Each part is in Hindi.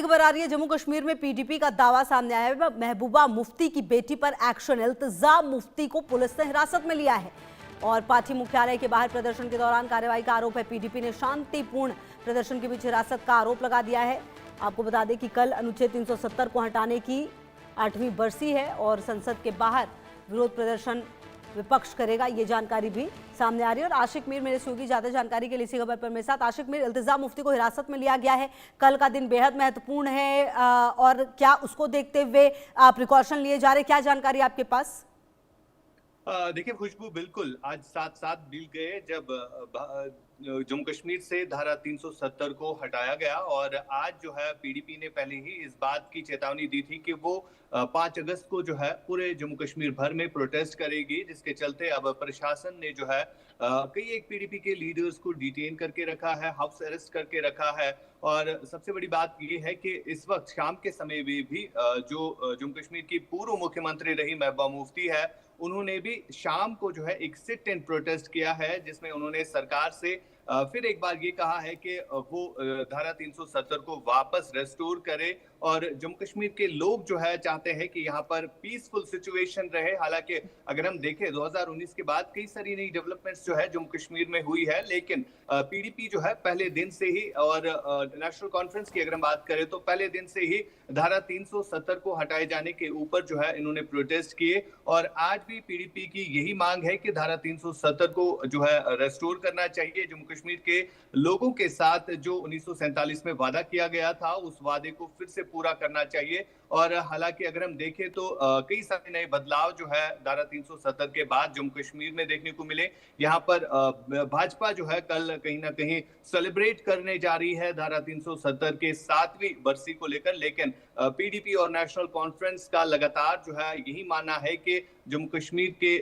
खबर आ रही है जम्मू कश्मीर में पीडीपी का दावा सामने आया है। महबूबा मुफ्ती की बेटी पर एक्शन। इल्तिजा मुफ्ती को पुलिस ने हिरासत में लिया है और पार्टी मुख्यालय के बाहर प्रदर्शन के दौरान कार्रवाई का आरोप है। पीडीपी ने शांतिपूर्ण प्रदर्शन के बीच हिरासत का आरोप लगा दिया है। आपको बता दें कि कल अनुच्छेद 370 को हटाने की 8वीं बरसी है और संसद के बाहर विरोध प्रदर्शन विपक्ष करेगा, ये जानकारी भी सामने आ रही है। और आशिक मीर मेरे से होगी ज्यादा जानकारी के लिए इसी खबर पर मेरे साथ। आशिक मीर, इल्तिजा मुफ्ती को हिरासत में लिया गया है, कल का दिन बेहद महत्वपूर्ण है और क्या उसको देखते हुए प्रिकॉशन लिए जा रहे, क्या जानकारी आपके पास? देखिए खुशबू, बिल्कुल आज 7 दिन गए जब जम्मू कश्मीर से धारा 370 को हटाया गया और आज जो है पीडीपी ने पहले ही इस बात की चेतावनी दी थी कि वो 5 अगस्त को जो है पूरे जम्मू कश्मीर भर में प्रोटेस्ट करेगी, जिसके चलते अब प्रशासन ने जो है कई एक पीडीपी के लीडर्स को डिटेन करके रखा है, हाउस अरेस्ट करके रखा है। और सबसे बड़ी बात यह है कि इस वक्त शाम के समय में भी जो जम्मू कश्मीर की पूर्व मुख्यमंत्री रही महबूबा मुफ्ती है, उन्होंने भी शाम को जो है एक सिट इन प्रोटेस्ट किया है, जिसमें उन्होंने सरकार से फिर एक बार ये कहा है कि वो धारा 370 को वापस रेस्टोर करे और जम्मू कश्मीर के लोग जो है चाहते हैं कि यहाँ पर पीसफुल सिचुएशन रहे। हालांकि अगर हम देखें 2019 के बाद कई सारी नई डेवलपमेंट्स जो है जम्मू कश्मीर में हुई है, लेकिन पीडीपी जो है पहले दिन से ही और नेशनल कॉन्फ्रेंस की अगर हम बात करें तो पहले दिन से ही धारा 370 को हटाए जाने के ऊपर जो है इन्होंने प्रोटेस्ट किए और आज भी पीडीपी की यही मांग है कि धारा 370 को जो है रेस्टोर करना चाहिए। जम्मू कश्मीर के लोगों के साथ जो 1947 में वादा किया गया था, उस वादे को फिर से पूरा करना चाहिए। और हालांकि अगर हम देखें तो कई सारे नए बदलाव जो है धारा 370 के बाद जम्मू कश्मीर में देखने को मिले। यहाँ पर भाजपा जो है कल कहीं ना कहीं सेलिब्रेट करने जा रही है धारा 370 के 7वीं बरसी को लेकर, लेकिन पीडीपी और नेशनल कॉन्फ्रेंस का लगातार जो है यही मानना है कि जम्मू कश्मीर के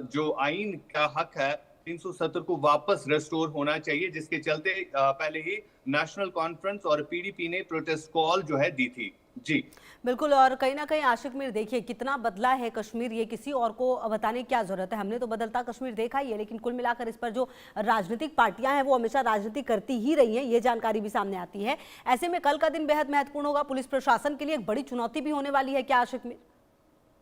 जो आईन का हक है 370 को वापस रेस्टोर होना चाहिए, जिसके चलते पहले ही नेशनल कॉन्फ्रेंस और पीडीपी ने प्रोटेस्ट कॉल जो है दी थी। जी बिल्कुल। और कहीं ना कहीं आशिक मीर, देखिए कितना बदला है कश्मीर, ये किसी और को बताने की क्या जरूरत है। हमने तो बदलता कश्मीर देखा ही है, लेकिन कुल मिलाकर इस पर जो राजनीतिक पार्टियां हैं वो हमेशा राजनीति करती ही रही हैं, ये जानकारी भी सामने आती है। ऐसे में कल का दिन बेहद महत्वपूर्ण होगा, पुलिस प्रशासन के लिए एक बड़ी चुनौती भी होने वाली है क्या आशिक मीर?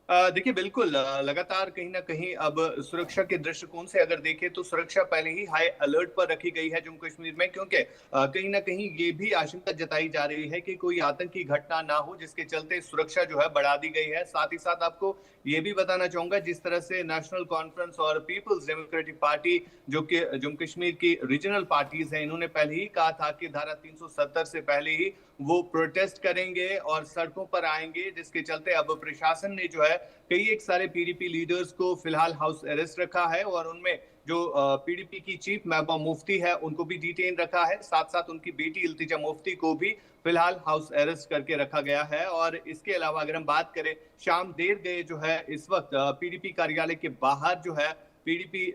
देखिए बिल्कुल, लगातार कहीं ना कहीं अब सुरक्षा के दृष्टिकोण से अगर देखें तो सुरक्षा पहले ही हाई अलर्ट पर रखी गई है जम्मू कश्मीर में, क्योंकि कहीं ना कहीं ये भी आशंका जताई जा रही है कि कोई आतंकी घटना ना हो, जिसके चलते सुरक्षा जो है बढ़ा दी गई है। साथ ही साथ आपको ये भी बताना चाहूंगा, जिस तरह से नेशनल कॉन्फ्रेंस और पीपल्स डेमोक्रेटिक पार्टी जो कि जम्मू कश्मीर की रीजनल पार्टीज हैं, इन्होंने पहले ही कहा था कि धारा 370 से पहले ही वो प्रोटेस्ट करेंगे और सड़कों पर आएंगे, जिसके चलते अब प्रशासन ने जो है कई एक सारे पीडीपी लीडर्स को फिलहाल हाउस अरेस्ट रखा है और उनमें जो पीडीपी की चीफ महबूबा मुफ्ती है उनको भी डिटेन रखा है। साथ साथ उनकी बेटी इल्तिजा मुफ्ती को भी फिलहाल हाउस अरेस्ट करके रखा गया है। और इसके अलावा अगर हम बात करें, शाम देर गए जो है इस वक्त पीडीपी कार्यालय के बाहर जो है पीडीपी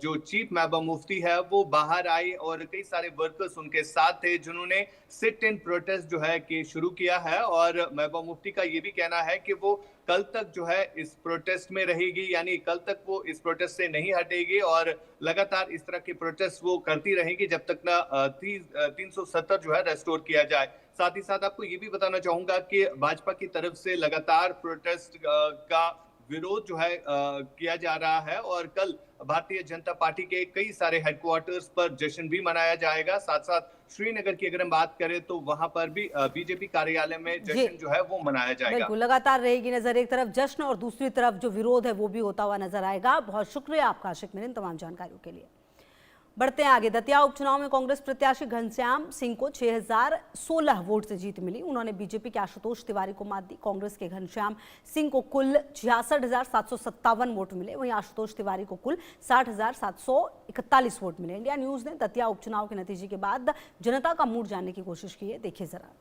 जो चीफ महबूबा मुफ्ती है वो बाहर आई और कई सारे वर्कर्स उनके साथ थे, जिन्होंने सिट इन प्रोटेस्ट जो है कि शुरू किया है। और महबूबा मुफ्ती का ये भी कहना है कि वो कल तक जो है इस प्रोटेस्ट में रहेगी, यानी कल तक वो इस प्रोटेस्ट से नहीं हटेगी और लगातार इस तरह के प्रोटेस्ट वो करती रहेगी जब तक ना 370 जो है रेस्टोर किया जाए। साथ ही साथ आपको ये भी बताना चाहूंगा कि भाजपा की तरफ से लगातार प्रोटेस्ट का विरोध जो है किया जा रहा है और कल भारतीय जनता पार्टी के कई सारे हेडक्वार्टर्स पर जश्न भी मनाया जाएगा। साथ साथ श्रीनगर की अगर हम बात करें तो वहां पर भी बीजेपी कार्यालय में जश्न जो है वो मनाया जाएगा। बिल्कुल, लगातार रहेगी नजर, एक तरफ जश्न और दूसरी तरफ जो विरोध है वो भी होता हुआ नजर आएगा। बहुत शुक्रिया आपका आशिक मीर इन तमाम जानकारियों के लिए। बढ़ते हैं आगे। दतिया उपचुनाव में कांग्रेस प्रत्याशी घनश्याम सिंह को 6016 वोट से जीत मिली। उन्होंने बीजेपी के आशुतोष तिवारी को मात दी। कांग्रेस के घनश्याम सिंह को कुल 66,757 वोट मिले, वहीं आशुतोष तिवारी को कुल 60,741 वोट मिले। इंडिया न्यूज ने दतिया उपचुनाव के नतीजे के बाद जनता का मूड जानने की कोशिश की है, देखिए जरा।